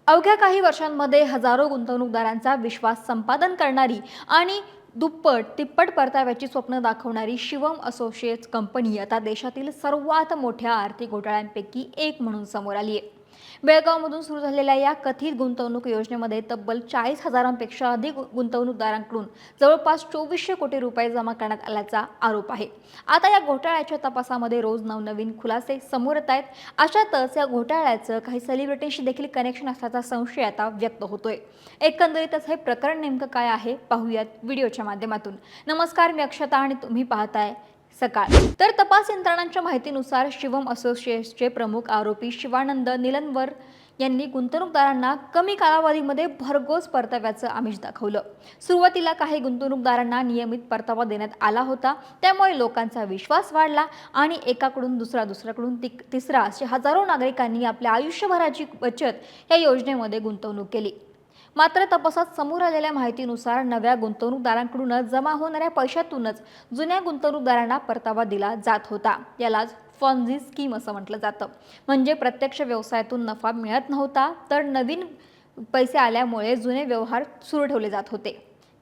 अवघ्या काही वर्षांमध्ये हजारो गुंतवणूकदारांचा विश्वास संपादन करणारी आणि दुप्पट तिप्पट परताव्याची स्वप्न दाखवणारी शिवम असोसिएट्स कंपनी आता देशातील सर्वात मोठ्या आर्थिक घोटाळ्यांपैकी एक म्हणून समोर आली आहे। बेळगावमधून सुरू झालेल्या या कथित गुंतवणूक योजनेमध्ये तब्बल 40,000पेक्षा अधिक गुंतवणूकदारांकडून जवळपास 2400 कोटी रुपये जमा करण्यात आल्याचा आरोप आहे। आता या घोटाळ्याच्या तपासामध्ये रोज नवनवीन खुलासे समोर येत आहेत। अशातच या घोटाळ्याचं काही सेलिब्रिटींशी देखील कनेक्शन असल्याचा संशय आता व्यक्त होतोय। एकंदरीतच हे प्रकरण नेमकं काय आहे पाहूयात व्हिडिओच्या माध्यमातून। नमस्कार, मी अक्षता आणि तुम्ही पाहताय सकाळ। तर तपास यंत्रणांच्या माहितीनुसार शिवम असोसिएट्सचे प्रमुख आरोपी शिवानंद निलनवर यांनी गुंतवणूकदारांना कमी कालावधीमध्ये भरघोस परताव्याचं आमिष दाखवलं। सुरुवातीला काही गुंतवणूकदारांना नियमित परतावा देण्यात आला होता, त्यामुळे लोकांचा विश्वास वाढला आणि एकाकडून दुसऱ्याकडून तिसरा असे हजारो नागरिकांनी आपल्या आयुष्यभराची बचत या योजनेमध्ये गुंतवणूक केली। मात्र तपासात समोर आलेल्या माहितीनुसार नव्या गुंतवणूकदारांकडून जमा होणाऱ्या पैशातूनच जुन्या गुंतवणूकदारांना परतावा दिला जात होता। यालाच फॉन्झी स्कीम असं म्हटलं जातं। म्हणजे प्रत्यक्ष व्यवसायातून नफा मिळत नव्हता, तर नवीन पैसे आल्यामुळे जुने व्यवहार सुरू ठेवले जात होते।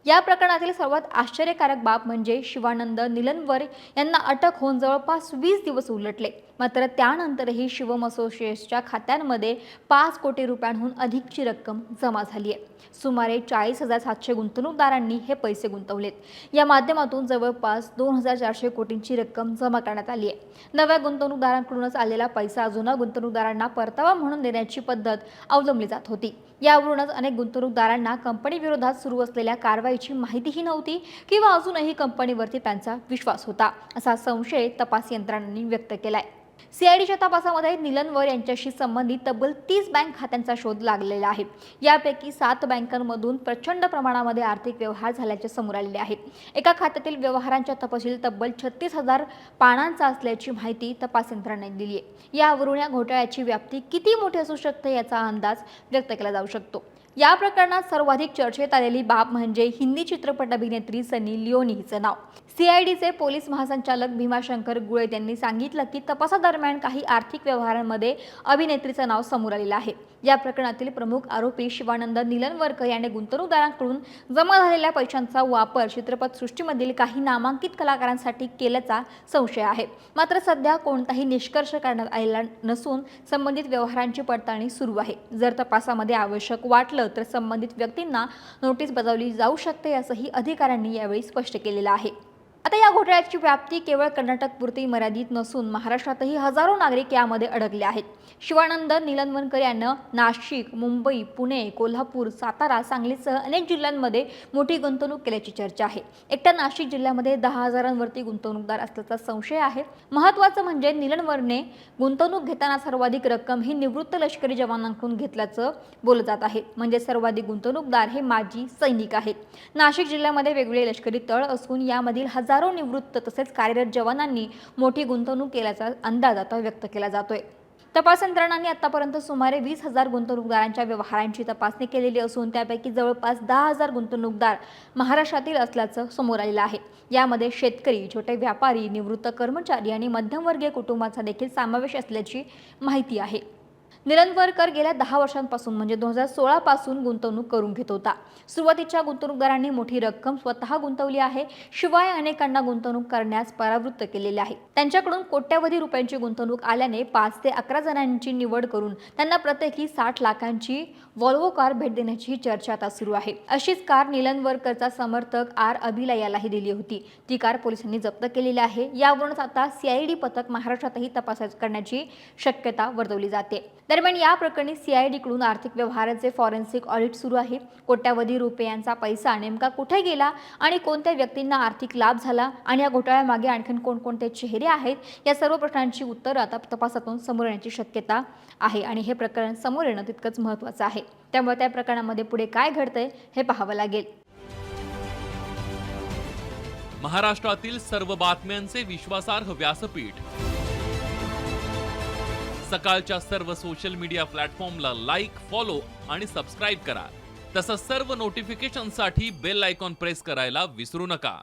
या प्रकरणातील सर्वात आश्चर्यकारक बाब म्हणजे शिवानंद निलनवर यांना अटक होऊन जवळपास 20 दिवस उलटले, मात्र त्यानंतरही शिवम असोसिएट्सच्या खात्यांमध्ये 5 कोटी रुपयांहून अधिकची रक्कम जमा झाली आहे। सुमारे 40,700 गुंतवणूकदारांनी हे पैसे गुंतवलेत। या माध्यमातून जवळपास 2,400 कोटींची रक्कम जमा करण्यात आली आहे। नव्या गुंतवणूकदारांकडूनच आलेला पैसा जुन्या गुंतवणूकदारांना परतावा म्हणून देण्याची पद्धत अवलंबली जात होती। यावरूनच अनेक गुंतवणूकदारांना कंपनी विरोधात सुरू असलेल्या कारवाईची माहितीही नव्हती किंवा अजूनही कंपनीवरती त्यांचा विश्वास होता, असा संशय तपास यंत्रणांनी व्यक्त केलाय। सीआयडीच्या तपासामध्ये निलनवर यांच्याशी संबंधित तब्बल 30 बँक खात्यांचा शोध लागलेला आहे। यापैकी 7 बँकांमधून प्रचंड प्रमाणामध्ये आर्थिक व्यवहार झाल्याचे समोर आलेले आहे। एका खात्यातील व्यवहारांच्या तपशील तब्बल 36,000 पानांचा असल्याची माहिती तपास यंत्रणांनी दिली आहे। यावरून या घोटाळ्याची व्याप्ती किती मोठी असू शकते याचा अंदाज व्यक्त केला जाऊ शकतो। या प्रकरणात सर्वाधिक चर्चेत आलेली बाब म्हणजे हिंदी चित्रपट अभिनेत्री सनी लिओनी हिचं नाव। सीआयडीचे पोलीस महासंचालक भीमाशंकर गुळे यांनी सांगितलं की तपासादरम्यान काही आर्थिक व्यवहारांमध्ये अभिनेत्रीचं नाव समोर आलेलं आहे। या प्रकरणातील प्रमुख आरोपी शिवानंद निलनवरकर याने गुंतवणूकदारांकडून जमा झालेल्या पैशांचा वापर चित्रपटसृष्टीमधील काही नामांकित कलाकारांसाठी केल्याचा संशय आहे। मात्र सध्या कोणताही निष्कर्ष करण्यात आलेला नसून संबंधित व्यवहारांची पडताळणी सुरू आहे। जर तपासामध्ये आवश्यक वाटलं तर संबंधित व्यक्तींना नोटीस बजावली जाऊ शकते, असंही अधिकाऱ्यांनी यावेळी स्पष्ट केलेलं आहे। आता या घोटाळ्याची व्याप्ती केवळ कर्नाटकपुरती मर्यादित नसून महाराष्ट्रातही हजारो नागरिक यामध्ये अडकले आहेत। शिवानंद निलनवरकर यानं नाशिक, मुंबई, पुणे, कोल्हापूर, सातारा, सांगलीसह अनेक जिल्ह्यांमध्ये मोठी गुंतवणूक केल्याची चर्चा आहे। एकट्या नाशिक जिल्ह्यामध्ये 10,000वरती गुंतवणूकदार असल्याचा संशय आहे। महत्त्वाचं म्हणजे निलनवरने गुंतवणूक घेताना सर्वाधिक रक्कम ही निवृत्त लष्करी जवानांकडून घेतल्याचं बोललं जात आहे। म्हणजे सर्वाधिक गुंतवणूकदार हे माजी सैनिक आहेत। नाशिक जिल्ह्यामध्ये वेगवेगळे लष्करी तळ असून यामधील हजारो निवृत्त तसेच कार्यरत जवानांनी मोठी गुंतवणूक केल्याचा अंदाज आता व्यक्त केला जातोय। तपास यंत्रणांनी आतापर्यंत सुमारे 20,000 गुंतवणूकदारांच्या व्यवहारांची तपासणी केलेली असून त्यापैकी जवळपास 10,000 गुंतवणूकदार महाराष्ट्रातील असल्याचं समोर आलेलं आहे। यामध्ये शेतकरी, छोटे व्यापारी, निवृत्त कर्मचारी आणि मध्यमवर्गीय कुटुंबांचा देखील समावेश असल्याची माहिती आहे। निलनवरकर गेल्या 10 वर्षांपासून म्हणजे 2016 पासून गुंतवणूक करून घेत होता। सुरुवातीच्या गुंतवणूकदारांनी मोठी रक्कम स्वतः गुंतवली आहे, शिवाय अनेकांना गुंतवणूक करण्यास परावृत्त केलेले आहे। त्यांच्याकडून कोट्यवधी रुपयांची गुंतवणूक आल्याने 5 ते 11 जणांची निवड करून त्यांना प्रत्येकी 60 लाखांची व्हॉल्वो कार भेट देण्याची चर्चा आता सुरू आहे। अशीच कार निलनवरकरचा समर्थक आर अभिला यालाही दिली होती। ती कार पोलिसांनी जप्त केलेली आहे। यावरूनच आता सीआयडी पथक महाराष्ट्रातही तपास करण्याची शक्यता वर्तवली जाते। दरम्यान या प्रकरणी सीआयडीकडून आर्थिक व्यवहारांचे फॉरेन्सिक ऑडिट सुरू आहे। कोट्यवधी रुपयांचा पैसा नेमका कुठे गेला आणि कोणत्या व्यक्तींना आर्थिक लाभ झाला आणि या घोटाळ्यामागे आणखीन कोणकोणते चेहरे आहेत, या सर्व प्रश्नांची उत्तरं आता तपासातून समोर येण्याची शक्यता आहे आणि हे प्रकरण समोर येणं तितकंच महत्त्वाचं आहे। त्यामुळे त्या प्रकरणामध्ये पुढे काय घडतंय हे पाहावं लागेल। महाराष्ट्रातील सर्व बातम्यांचे विश्वासार्ह व्यासपीठ सकाळच्या सर्व सोशल मीडिया प्लॅटफॉर्मला लाईक, फॉलो आणि सबस्क्राईब करा। तसंच सर्व नोटिफिकेशनसाठी बेल आयकॉन प्रेस करायला विसरू नका।